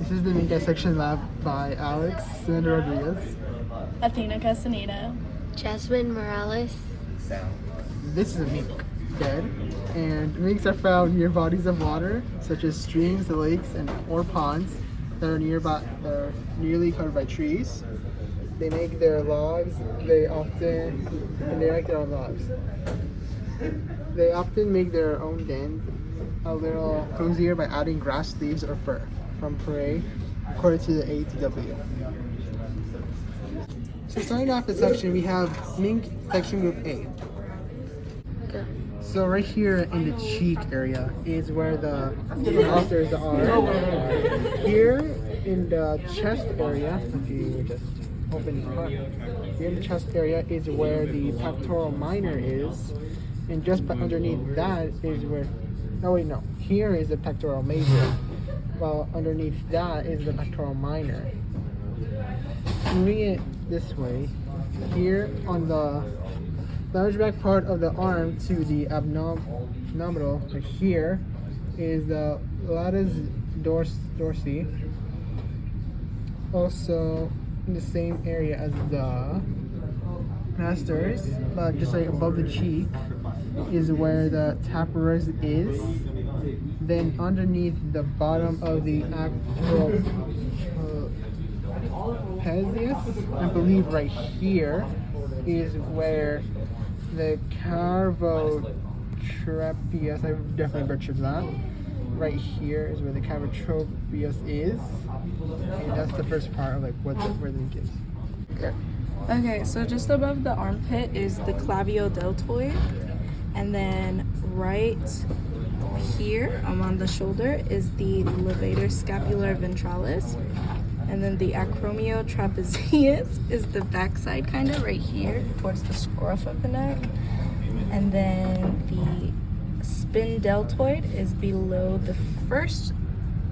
This is the mink dissection lab by Alex Sandra Rodriguez. Athena Castaneda. Jasmine Morales. This is a mink, dead, and minks are found near bodies of water, such as streams, lakes, or ponds that are nearly covered by trees. They make their logs. They like their own logs. They often make their own dens a little cozier by adding grass, leaves, or fur from prey, according to the ATW. So starting off the section, we have mink section group A. Go. So right here in the cheek area is where the authors are. Here in the chest area, if you just open your heart, here in the chest area is where the pectoral minor is, and just underneath that is where, here is the pectoral major, while underneath that is the pectoral minor. Moving it this way, here on the large back part of the arm to the abdominal, right here is the latus dorsi, also in the same area as the masters, but just like above the cheek is where the taperes is. Then underneath the bottom of the acropesius, I believe right here is where the carvotrapeus, I definitely butchered that. Right here is where the carvotrapeus is, and that's the first part of like where the mink is. Okay. Okay, so just above the armpit is the claviodeltoid, and then right here on the shoulder is the levator scapular ventralis, and then the acromiotrapezius is the backside kind of right here towards the scruff of the neck, and then the spindeltoid is below the first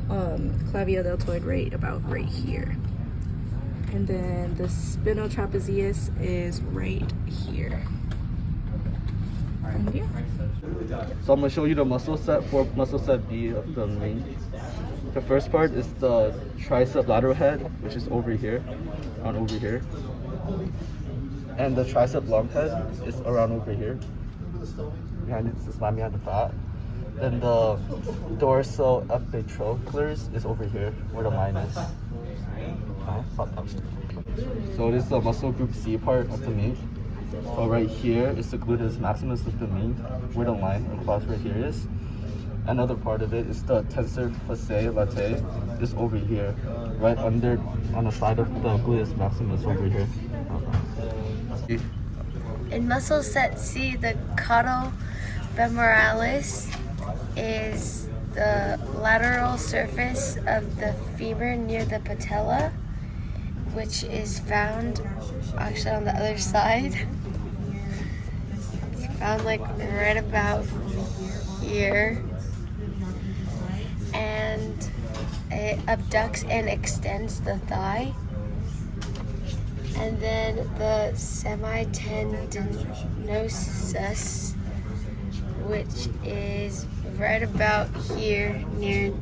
claviodeltoid right here, and then the spinotrapezius is right here. And yeah. So I'm going to show you the muscle set for muscle set B of the mink. The first part is the tricep lateral head, which is over here, around over here. And the tricep long head is around over here. Behind it is lying behind the fat. Then the dorsal epitrochlers is over here, where the line is. So this is the muscle group C part of the mink. So right here is the gluteus maximus of the mink, where the line or cross right here is. Another part of it is the tensor fasciae latae, is over here, right under, on the side of the gluteus maximus over here. In muscle set C, the caudal femoralis is the lateral surface of the femur near the patella, which is found actually on the other side. It's found like right about here. And it abducts and extends the thigh. And then the semitendinosus, which is right about here near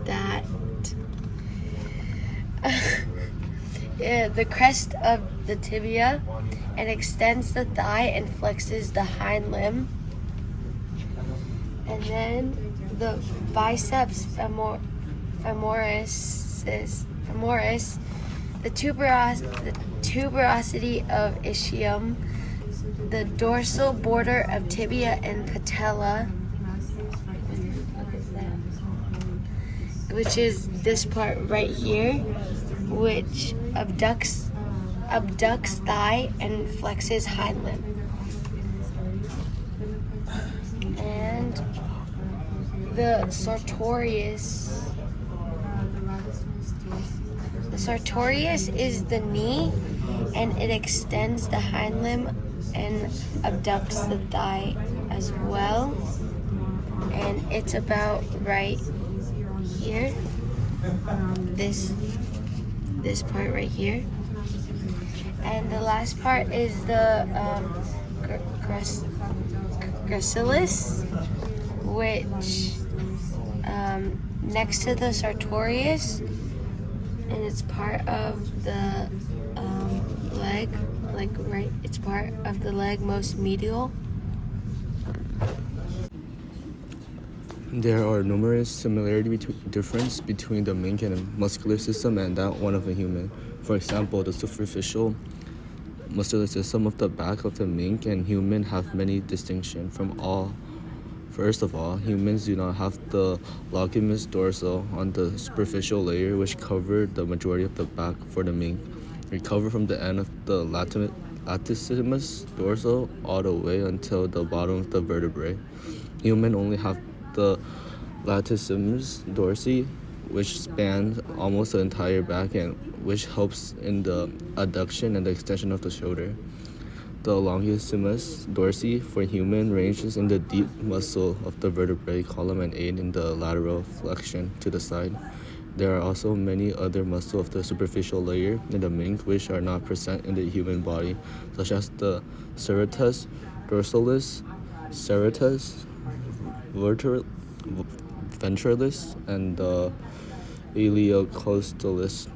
that. Yeah, the crest of the tibia, and extends the thigh and flexes the hind limb. And then the biceps femoris, the tuberosity of ischium, the dorsal border of tibia and patella, which is this part right here, which abducts thigh and flexes hind limb. And the sartorius. The sartorius is the knee, and it extends the hind limb and abducts the thigh as well. And it's about right here. This part right here. And the last part is the gracilis, which next to the sartorius, and it's part of the leg, like right, it's part of the leg most medial. There are numerous difference between the mink and muscular system and that one of a human. For example, the superficial muscular system of the back of the mink and human have many distinctions from all. First of all, humans do not have the longissimus dorsal on the superficial layer which cover the majority of the back for the mink. We cover from the end of the latissimus dorsal all the way until the bottom of the vertebrae. Human only have the latissimus dorsi, which spans almost the entire back and which helps in the adduction and the extension of the shoulder. The longissimus dorsi for human ranges in the deep muscle of the vertebrae column and aid in the lateral flexion to the side. There are also many other muscles of the superficial layer in the mink which are not present in the human body, such as the serratus dorsalis, serratus ventralis, and the iliocostalis.